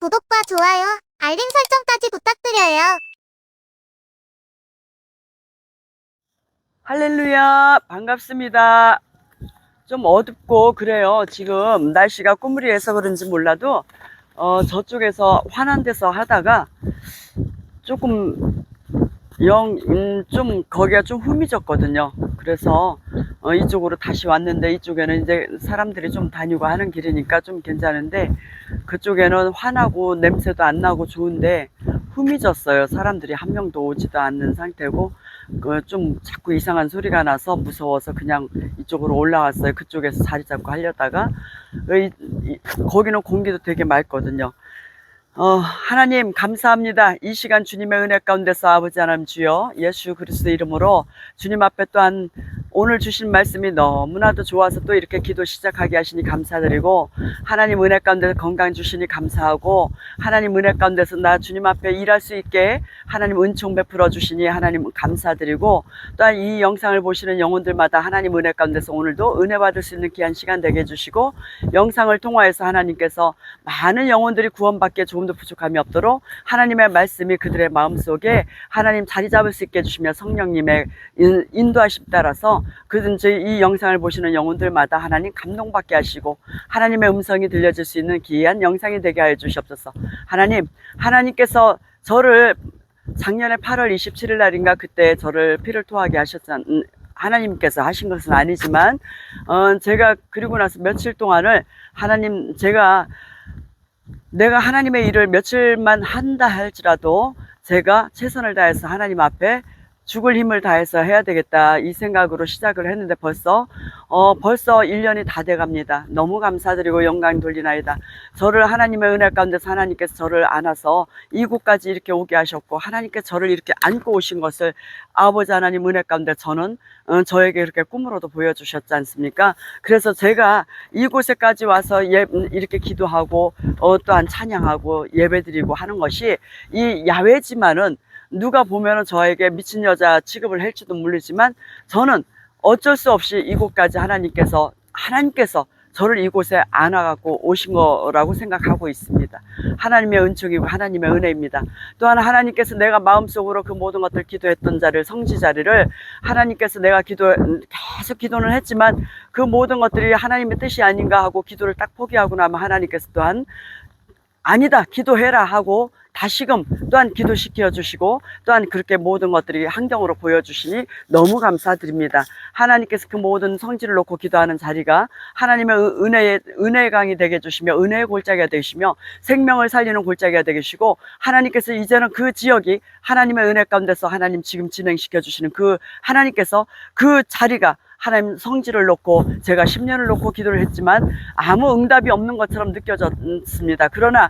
구독과 좋아요, 알림 설정까지 부탁드려요. 할렐루야, 반갑습니다. 좀 어둡고 그래요. 지금 날씨가 꾸무리해서 그런지 몰라도 저쪽에서 환한 데서 하다가 조금 좀 거기가 좀 흠이졌거든요. 그래서 이쪽으로 다시 왔는데, 이쪽에는 이제 사람들이 좀 다니고 하는 길이니까 좀 괜찮은데, 그쪽에는 환하고 냄새도 안 나고 좋은데 흠이졌어요. 사람들이 한 명도 오지도 않는 상태고, 좀 자꾸 이상한 소리가 나서 무서워서 그냥 이쪽으로 올라왔어요. 그쪽에서 자리 잡고 하려다가 거기는 공기도 되게 맑거든요. 하나님 감사합니다. 이 시간 주님의 은혜 가운데서 아버지 하나님 주여 예수 그리스도 이름으로 주님 앞에 또한 오늘 주신 말씀이 너무나도 좋아서 또 이렇게 기도 시작하게 하시니 감사드리고, 하나님 은혜 가운데서 건강 주시니 감사하고, 하나님 은혜 가운데서 나 주님 앞에 일할 수 있게 하나님 은총 베풀어 주시니 하나님 감사드리고, 또한 이 영상을 보시는 영혼들마다 하나님 은혜 가운데서 오늘도 은혜 받을 수 있는 귀한 시간 되게 해주시고, 영상을 통하여서 하나님께서 많은 영혼들이 구원받기에 조금도 부족함이 없도록 하나님의 말씀이 그들의 마음속에 하나님 자리 잡을 수 있게 해주시며, 성령님의 인도하심 따라서 그든지 이 영상을 보시는 영혼들마다 하나님 감동받게 하시고 하나님의 음성이 들려질 수 있는 귀한 영상이 되게 하여 주시옵소서. 하나님께서 저를 작년에 8월 27일 날인가 그때 저를 피를 토하게 하셨잖아요. 하나님께서 하신 것은 아니지만 제가 그리고 나서 며칠 동안을 내가 하나님의 일을 며칠만 한다 할지라도 제가 최선을 다해서 하나님 앞에 죽을 힘을 다해서 해야 되겠다, 이 생각으로 시작을 했는데 벌써 1년이 다 돼갑니다. 너무 감사드리고 영광 돌리나이다. 저를 하나님의 은혜 가운데서 하나님께서 저를 안아서 이곳까지 이렇게 오게 하셨고, 하나님께서 저를 이렇게 안고 오신 것을 아버지 하나님 은혜 가운데 저는 저에게 이렇게 꿈으로도 보여주셨지 않습니까? 그래서 제가 이곳에까지 와서 이렇게 기도하고 또한 찬양하고 예배드리고 하는 것이 이 야외지만은 누가 보면은 저에게 미친 여자 취급을 할지도 모르지만, 저는 어쩔 수 없이 이곳까지 하나님께서 저를 이곳에 안아갖고 오신 거라고 생각하고 있습니다. 하나님의 은총이고 하나님의 은혜입니다. 또한 하나님께서 내가 마음속으로 그 모든 것들 기도했던 자리를, 성지 자리를 하나님께서 내가 계속 기도는 했지만 그 모든 것들이 하나님의 뜻이 아닌가 하고 기도를 딱 포기하고 나면, 하나님께서 또한 아니다, 기도해라 하고 다시금 또한 기도시켜 주시고, 또한 그렇게 모든 것들이 환경으로 보여주시니 너무 감사드립니다. 하나님께서 그 모든 성질을 놓고 기도하는 자리가 하나님의 은혜의 강이 되게 해주시며, 은혜의 골짜기가 되시며, 생명을 살리는 골짜기가 되게 해주시고, 하나님께서 이제는 그 지역이 하나님의 은혜 가운데서 하나님 지금 진행시켜 주시는 그 하나님께서 그 자리가, 하나님 성질을 놓고 제가 10년을 놓고 기도를 했지만 아무 응답이 없는 것처럼 느껴졌습니다. 그러나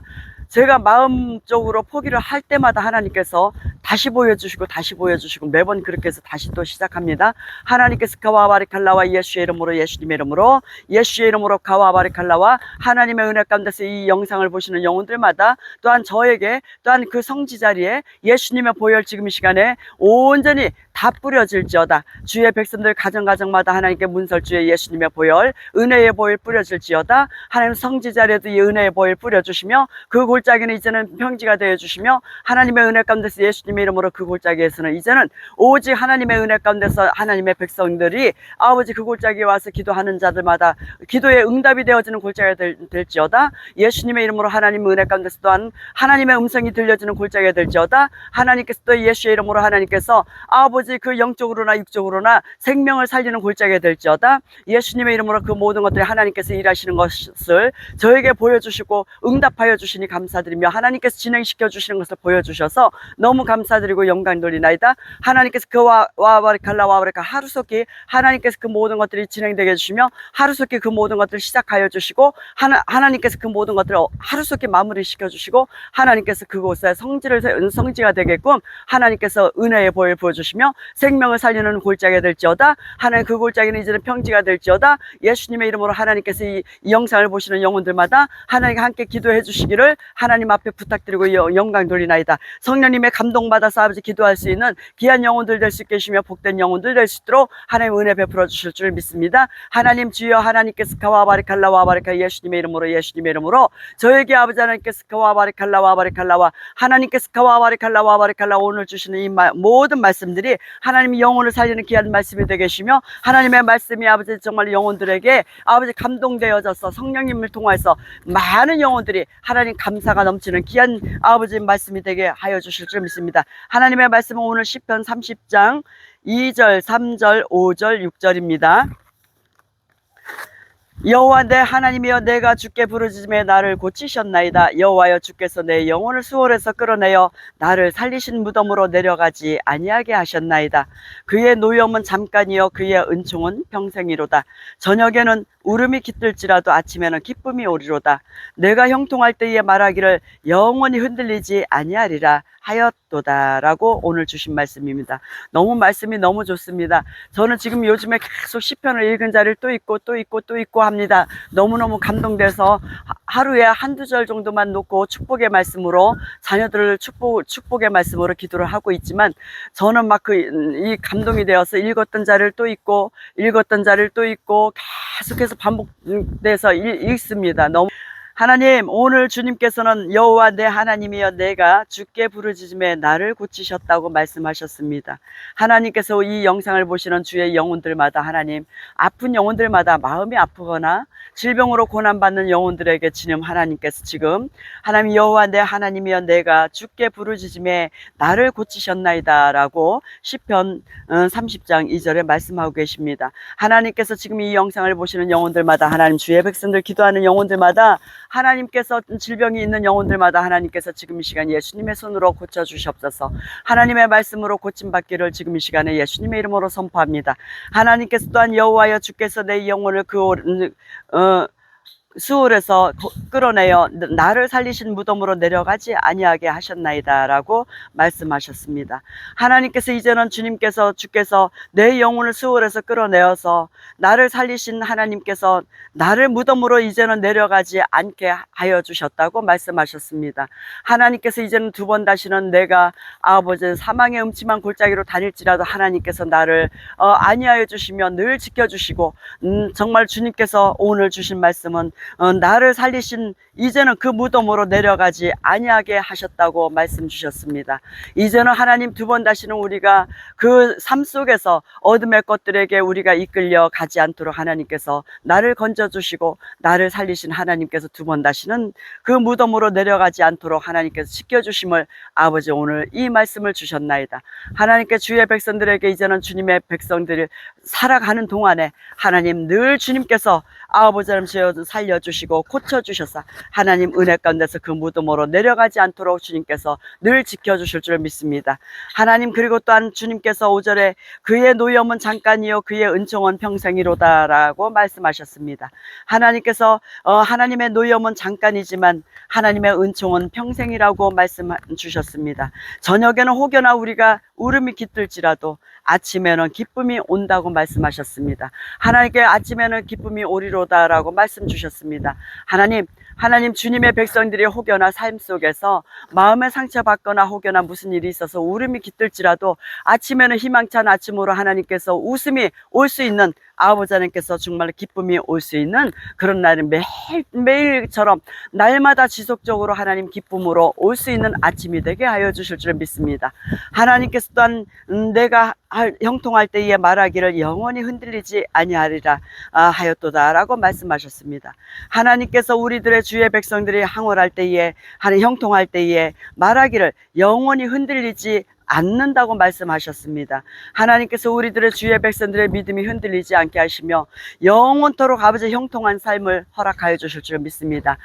제가 마음적으로 포기를 할 때마다 하나님께서 다시 보여주시고 매번 그렇게 해서 다시 또 시작합니다. 하나님께서 가와 바리칼라와 예수의 이름으로, 예수님의 이름으로, 예수의 이름으로 가와 바리칼라와, 하나님의 은혜 가운데서 이 영상을 보시는 영혼들마다 또한 저에게, 또한 그 성지 자리에 예수님의 보혈 지금 이 시간에 온전히 다 뿌려질지어다. 주의 백성들 가정마다 하나님께 문설주의 예수님의 보혈, 은혜의 보혈 뿌려질지어다. 하나님 성지 자리에도 이 은혜의 보혈 뿌려주시며, 그 골짜기는 이제는 평지가 되어주시며, 하나님의 은혜 가운데서 예수님의 이름으로 그 골짜기에서는 이제는 오직 하나님의 은혜 가운데서 하나님의 백성들이 아버지 그 골짜기에 와서 기도하는 자들마다 기도의 응답이 되어지는 골짜기가 될지어다. 예수님의 이름으로 하나님의 은혜 가운데서 또한 하나님의 음성이 들려지는 골짜기가 될지어다. 하나님께서 또 예수의 이름으로 하나님께서 아버지 그 영적으로나 육적으로나 생명을 살리는 골짜기가 될지어다. 예수님의 이름으로 그 모든 것들이 하나님께서 일하시는 것을 저에게 보여주시고 응답하여 주시니 감사드리며, 하나님께서 진행시켜 주시는 것을 보여주셔서 너무 감사드리고 영광 돌리나이다. 하나님께서 그와 와바리칼라 하루속히 하나님께서 그 모든 것들이 진행되게 해주시며, 하루속히 그 모든 것들을 시작하여 주시고, 하나님께서 그 모든 것들을 하루속히 마무리 시켜주시고, 하나님께서 그곳에 성지가 되게끔 하나님께서 은혜의 보혈 부어주시며 생명을 살리는 골짜기가 될지어다. 하나님 그 골짜기는 이제는 평지가 될지어다. 예수님의 이름으로 하나님께서 이 영상을 보시는 영혼들마다 하나님과 함께 기도해 주시기를 하나님 앞에 부탁드리고 영광 돌리나이다. 성령님의 감동 감동받아서 아버지 기도할 수 있는 귀한 영혼들 될 수 있게 해주시며 복된 영혼들 될 수 있도록 하나님 은혜 베풀어 주실 줄 믿습니다. 하나님 주여 하나님께서 카와바리칼라 와바리칼 예수님의 이름으로 저에게 아버지 하나님께서 카와바리칼라 와바리칼라와 하나님께서 카와바리칼라 와바리칼라 오늘 주시는 이 모든 말씀들이 하나님이 영혼을 살리는 귀한 말씀이 되게 하시며 하나님의 말씀이 아버지 정말 영혼들에게 아버지 감동되어져서 성령님을 통해서 많은 영혼들이 하나님 감사가 넘치는 귀한 아버지 말씀이 되게 하여 주실 줄 믿습니다. 하나님의 말씀은 오늘 시편 30장 2절 3절 5절 6절입니다. 여호와 내 하나님이여 내가 주께 부르짖음에 나를 고치셨나이다. 여호와여 주께서 내 영혼을 수월에서 끌어내어 나를 살리신 무덤으로 내려가지 아니하게 하셨나이다. 그의 노염은 잠깐이요 그의 은총은 평생이로다. 저녁에는 울음이 깃들지라도 아침에는 기쁨이 오리로다. 내가 형통할 때에 말하기를 영원히 흔들리지 아니하리라 하였도다 라고 오늘 주신 말씀입니다. 말씀이 너무 좋습니다. 저는 지금 요즘에 계속 시편을 읽은 자리를 또 읽고 합니다. 너무너무 감동돼서 하루에 한두 절 정도만 놓고 축복의 말씀으로 자녀들을 축복의 말씀으로 기도를 하고 있지만 저는 막 이 감동이 되어서 읽었던 자리를 또 읽고 계속해서 반복돼서 읽습니다. 하나님 오늘 주님께서는 여호와 내 하나님이여 내가 주께 부르짖음에 나를 고치셨다고 말씀하셨습니다. 하나님께서 이 영상을 보시는 주의 영혼들마다 하나님 아픈 영혼들마다 마음이 아프거나 질병으로 고난받는 영혼들에게 지금 하나님께서 지금 하나님 여호와 내 하나님이여 내가 주께 부르짖음에 나를 고치셨나이다 라고 시편 30장 2절에 말씀하고 계십니다. 하나님께서 지금 이 영상을 보시는 영혼들마다 하나님 주의 백성들 기도하는 영혼들마다 하나님께서 질병이 있는 영혼들마다 하나님께서 지금 이 시간 예수님의 손으로 고쳐주시옵소서. 하나님의 말씀으로 고침받기를 지금 이 시간에 예수님의 이름으로 선포합니다. 하나님께서 또한 여호와여 주께서 내 영혼을 수월에서 끌어내어 나를 살리신 무덤으로 내려가지 아니하게 하셨나이다 라고 말씀하셨습니다. 하나님께서 이제는 주께서 내 영혼을 수월에서 끌어내어서 나를 살리신 하나님께서 나를 무덤으로 이제는 내려가지 않게 하여 주셨다고 말씀하셨습니다. 하나님께서 이제는 두 번 다시는 내가 아버지 사망의 음침한 골짜기로 다닐지라도 하나님께서 나를 안위하여 주시며 늘 지켜주시고 정말 주님께서 오늘 주신 말씀은 나를 살리신 이제는 그 무덤으로 내려가지 아니하게 하셨다고 말씀 주셨습니다. 이제는 하나님 두 번 다시는 우리가 그 삶 속에서 어둠의 것들에게 우리가 이끌려 가지 않도록 하나님께서 나를 건져주시고 나를 살리신 하나님께서 두 번 다시는 그 무덤으로 내려가지 않도록 하나님께서 지켜주심을 아버지 오늘 이 말씀을 주셨나이다. 하나님께 주의 백성들에게 이제는 주님의 백성들이 살아가는 동안에 하나님 늘 주님께서 아버지를 살려주시고 고쳐주셔서 하나님 은혜 가운데서 그 무덤으로 내려가지 않도록 주님께서 늘 지켜주실 줄 믿습니다. 하나님 그리고 또한 주님께서 5절에 그의 노염은 잠깐이요 그의 은총은 평생이로다 라고 말씀하셨습니다. 하나님께서 하나님의 노염은 잠깐이지만 하나님의 은총은 평생이라고 말씀 주셨습니다. 저녁에는 혹여나 우리가 울음이 깃들지라도 아침에는 기쁨이 온다고 말씀하셨습니다. 하나님께 아침에는 기쁨이 오리로다 라고 말씀 주셨습니다. 하나님 주님의 백성들이 혹여나 삶 속에서 마음의 상처받거나 혹여나 무슨 일이 있어서 울음이 깃들지라도 아침에는 희망찬 아침으로 하나님께서 웃음이 올 수 있는 아버지 하나님께서 정말 기쁨이 올 수 있는 그런 날은 매일처럼 날마다 지속적으로 하나님 기쁨으로 올 수 있는 아침이 되게 하여 주실 줄 믿습니다. 하나님께서 또한 내가 형통할 때에 말하기를 영원히 흔들리지 아니하리라 하였도다 라고 말씀하셨습니다. 하나님께서 우리들의 주의 백성들이 항월할 때에 형통할 때에 말하기를 영원히 흔들리지 않는다고 말씀하셨습니다. 하나님께서 우리들의 주의 백성들의 믿음이 흔들리지 않게 하시며 영원토록 아버지 형통한 삶을 허락하여 주실 줄 믿습니다.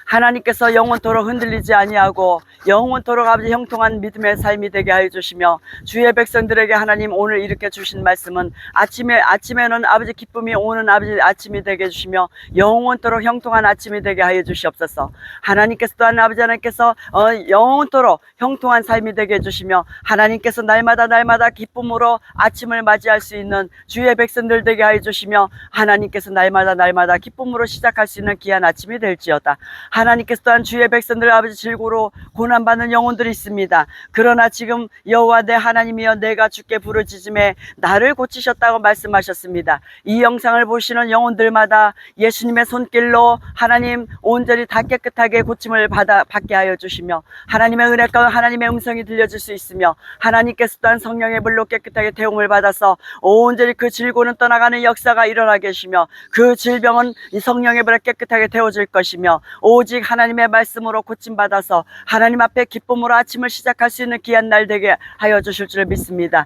하나님께서 영원토록 흔들리지 아니하고 영원토록 아버지 형통한 믿음의 삶이 되게 하여 주시며 주의 백성들에게 하나님 오늘 이렇게 주신 말씀은 아침에는 아버지 기쁨이 오는 아버지 아침이 되게 해주시며 영원토록 형통한 아침이 되게 하여 주시옵소서. 하나님께서 또한 아버지 하나님께서 영원토록 형통한 삶이 되게 해주시며 하나님께서 날마다 기쁨으로 아침을 맞이할 수 있는 주의 백성들 되게 하여 주시며 하나님께서 날마다 기쁨으로 시작할 수 있는 귀한 아침이 될지어다. 하나님께서 또한 주의 백성들 아버지 질고로 고난받는 영혼들이 있습니다. 그러나 지금 여호와 내 하나님이여 내가 주께 부르짖음에 나를 고치셨다고 말씀하셨습니다. 이 영상을 보시는 영혼들마다 예수님의 손길로 하나님 온전히 다 깨끗하게 고침을 받게 하여 주시며 하나님의 은혜가 하나님의 음성이 들려질 수 있으며 하나님께서 또한 성령의 불로 깨끗하게 태움을 받아서 온전히 그 질고는 떠나가는 역사가 일어나게 하시며 그 질병은 이 성령의 불에 깨끗하게 태워질 것이며 오직 하나님의 말씀으로 고침받아서 하나님 앞에 기쁨으로 아침을 시작할 수 있는 귀한 날 되게 하여 주실 줄 믿습니다.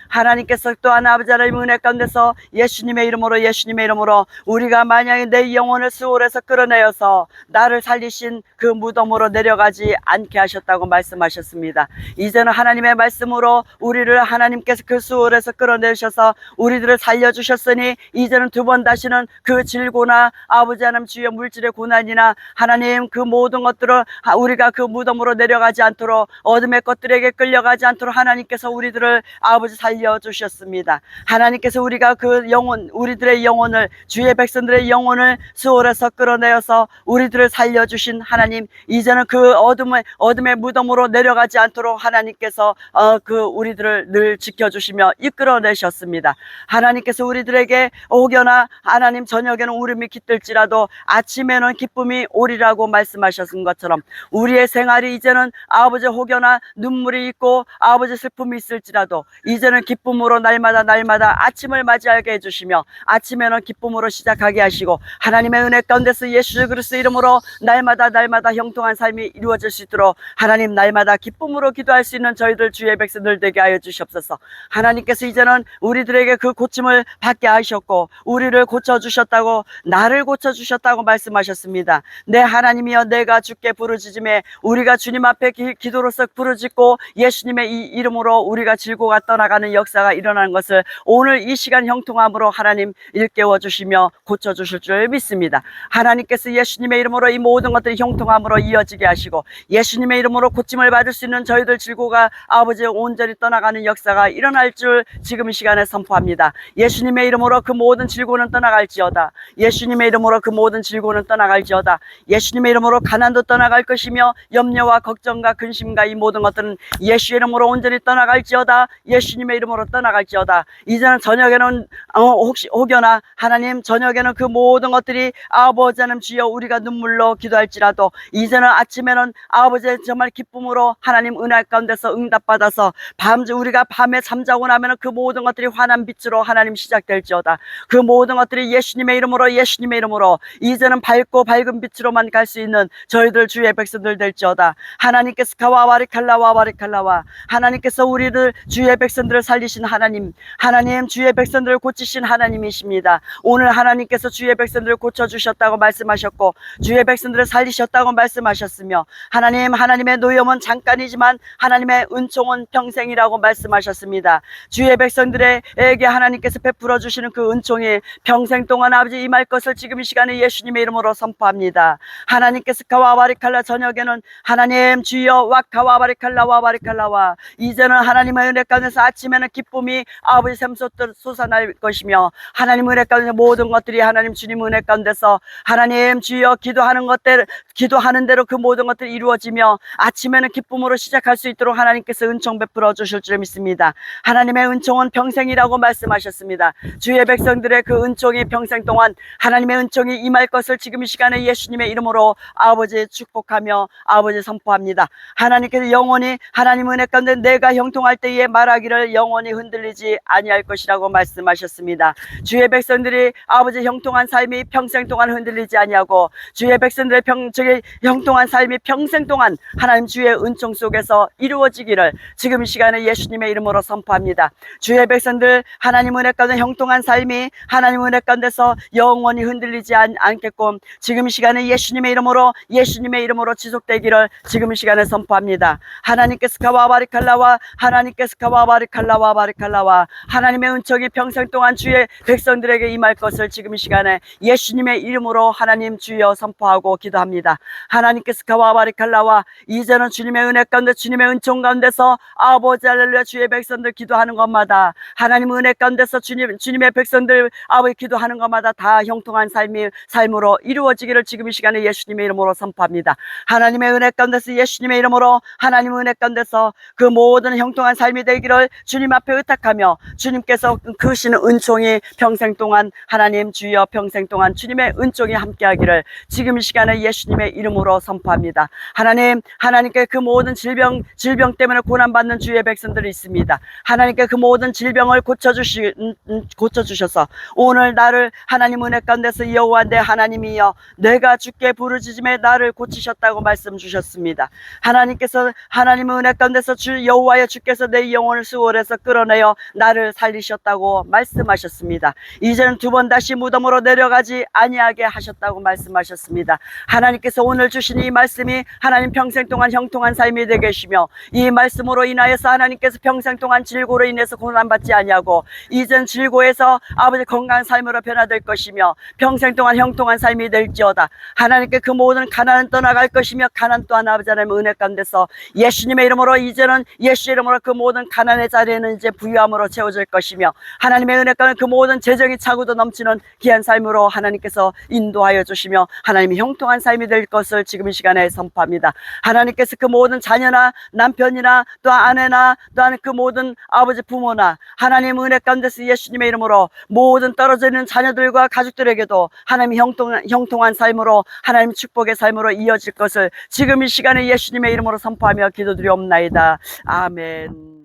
하나님께서 또한 아버지 하나님 은혜 가운데서 예수님의 이름으로 우리가 만약에 내 영혼을 수월에서 끌어내어서 나를 살리신 그 무덤으로 내려가지 않게 하셨다고 말씀하셨습니다. 이제는 하나님의 말씀으로 우리를 하나님께서 그 수월에서 끌어내셔서 우리들을 살려주셨으니 이제는 두 번 다시는 그 질고나 아버지 하나님 주여 물질의 고난이나 하나님 그 모든 것들을 우리가 그 무덤으로 내려가지 않도록 어둠의 것들에게 끌려가지 않도록 하나님께서 우리들을 아버지 살려주셨습니다. 하나님께서 우리가 그 영혼 우리들의 영혼을 주의 백성들의 영혼을 수월에서 끌어내어서 우리들을 살려주신 하나님 이제는 그 어둠의 무덤으로 내려가지 않도록 하나님께서 그 우리들을 늘 지켜주시며 이끌어내셨습니다. 하나님께서 우리들에게 혹여나 하나님 저녁에는 울음이 깃들지라도 아침에는 기쁨이 오리라고 말씀하셨은 것처럼 우리의 생활이 이제는 아버지 혹여나 눈물이 있고 아버지 슬픔이 있을지라도 이제는 기쁨으로 날마다 아침을 맞이하게 해주시며 아침에는 기쁨으로 시작하게 하시고 하나님의 은혜 가운데서 예수 그리스도 이름으로 날마다 형통한 삶이 이루어질 수 있도록 하나님 날마다 기쁨으로 기도할 수 있는 저희들 주의 백성들 되게 하여 주시옵소서. 하나님께서 이제는 우리들에게 그 고침을 받게 하셨고 우리를 고쳐주셨다고 나를 고쳐주셨다고 말씀하셨습니다. 내 하나님이여 내가 주께 부르짖음에 우리가 주님 앞에 기도로서 부르짖고 예수님의 이 이름으로 우리가 질고가 떠나가는 역사가 일어나는 것을 오늘 이 시간 형통함으로 하나님 일깨워 주시며 고쳐주실 줄 믿습니다. 하나님께서 예수님의 이름으로 이 모든 것들이 형통함으로 이어지게 하시고 예수님의 이름으로 고침을 받을 수 있는 저희들 질고가 아버지 온전히 떠나가는 역사가 일어날 줄 지금 이 시간에 선포합니다. 예수님의 이름으로 그 모든 질고는 떠나갈지어다. 예수님의 이름으로 그 모든 질고는 떠나갈지어다. 예수님의 이름으로 가난도 떠나갈 것이며 염려와 걱정과 근심과 이 모든 것들은 예수의 이름으로 온전히 떠나갈지어다. 예수님의 이름으로 떠나갈지어다. 이제는 저녁에는 혹여나 하나님 저녁에는 그 모든 것들이 아버지 하나님 주여 우리가 눈물로 기도할지라도 이제는 아침에는 아버지의 정말 기쁨으로 하나님 은혜 가운데서 응답받아서 우리가 밤에 잠자고 나면 그 모든 것들이 환한 빛으로 하나님 시작될지어다. 그 모든 것들이 예수님의 이름으로 이제는 밝고 밝은 빛으로만 갈 수 있는 저희들 주의 백성들 될지어다. 하나님께서 바리칼라와 하나님께서 우리를 주의 백성들을 살리신 하나님 주의 백성들을 고치신 하나님이십니다. 오늘 하나님께서 주의 백성들을 고쳐주셨다고 말씀하셨고 주의 백성들을 살리셨다고 말씀하셨으며 하나님의 노염은 잠깐이지만 하나님의 은총은 평생이라고 말씀하셨습니다. 주의 백성들에게 하나님께서 베풀어 주시는 그 은총이 평생 동안 아버지 임할 것을 지금 이 시간에 예수님의 이름으로 선포합니다. 하나님께서 가와바리칼라 저녁에는 하나님 주여 와카와바리칼라와 이제는 하나님의 은혜 가운데서 아침에는 기쁨이 아버지 샘솟아날 것이며 하나님 은혜 가운데 모든 것들이 하나님 주님 은혜 가운데서 하나님 주여 기도하는 대로 그 모든 것들이 이루어지며 아침에는 기쁨으로 시작할 수 있도록 하나님께서 은총 베풀어 주실 줄 믿습니다. 하나님의 은총은 평생이라고 말씀하셨습니다. 주의 백성들의 그 은총이 평생 동안 하나님의 은총이 임할 것을 지금 이 시간에 예수님의 이름으로 아버지 축복하며 아버지 선포합니다. 하나님께서 영원히 하나님 은혜 가운데 내가 형통할 때에 말하기를 영원히 흔들리지 아니할 것이라고 말씀하셨습니다. 주의 백성들이 아버지 형통한 삶이 평생 동안 흔들리지 아니하고 주의 백성들의 형통한 삶이 평생 동안 하나님 주의 은총 속에서 이루어지기를 지금 이 시간에 예수님의 이름으로 선포합니다. 주의 백성들 하나님 은혜 가운데 형통한 삶이 하나님 은혜 가운데서 영원히 흔들리지 않겠고 지금 이 시간에 예수님의 이름으로 지속되기를 지금 이 시간에 선포합니다. 하나님께서 가와바리칼라와 하나님의 은총이 평생 동안 주의 백성들에게 임할 것을 지금 이 시간에 예수님의 이름으로 하나님 주여 선포하고 기도합니다. 하나님께서 가와바리칼라와 이제는 주님의 은혜 가운데 주님의 은총 가운데서 아버지 할렐루야 주의 백성들 기도하는 것마다 하나님 은혜 가운데서 주님의 백성들 아버지 기도하는 것마다 다 형통한 삶으로 이루어지기를 지금 이 시간에 시간에 예수님의 이름으로 선포합니다. 하나님의 은혜 가운데서 예수님의 이름으로 하나님 은혜 가운데서 그 모든 형통한 삶이 되기를 주님 앞에 의탁하며 주님께서 그으시는 은총이 평생 동안 하나님 주여 평생 동안 주님의 은총이 함께하기를 지금 이 시간에 예수님의 이름으로 선포합니다. 하나님께 그 모든 질병 때문에 고난받는 주의 백성들이 있습니다. 하나님께 그 모든 질병을 고쳐주셔서 오늘 나를 하나님 은혜 가운데서 여호와 내 하나님이여 내가 주께 부르짖음에 나를 고치셨다고 말씀 주셨습니다. 하나님께서 하나님의 은혜 가운데서 주 여호와여 주께서 내 영혼을 수월해서 끌어내어 나를 살리셨다고 말씀하셨습니다. 이제는 두 번 다시 무덤으로 내려가지 아니하게 하셨다고 말씀하셨습니다. 하나님께서 오늘 주신 이 말씀이 하나님 평생 동안 형통한 삶이 되게 하시며 이 말씀으로 인하여서 하나님께서 평생 동안 질고로 인해서 고난받지 아니하고 이젠 질고에서 아버지 건강한 삶으로 변화될 것이며 평생 동안 형통한 삶이 될지어다. 하나님께 그 모든 가난은 떠나갈 것이며 가난 또한 아버지 하나님 은혜 가운데서 예수님의 이름으로 이제는 예수의 이름으로 그 모든 가난의 자리에는 이제 부유함으로 채워질 것이며 하나님의 은혜 가운데 그 모든 재정이 차고도 넘치는 귀한 삶으로 하나님께서 인도하여 주시며 하나님의 형통한 삶이 될 것을 지금 이 시간에 선포합니다. 하나님께서 그 모든 자녀나 남편이나 또 아내나 또한 그 모든 아버지 부모나 하나님 은혜 가운데서 예수님의 이름으로 모든 떨어져 있는 자녀들과 가족들에게도 하나님의 형통한 삶으로 하나님 축복의 삶으로 이어질 것을 지금 이 시간에 예수님의 이름으로 선포하며 기도드리옵나이다. 아멘.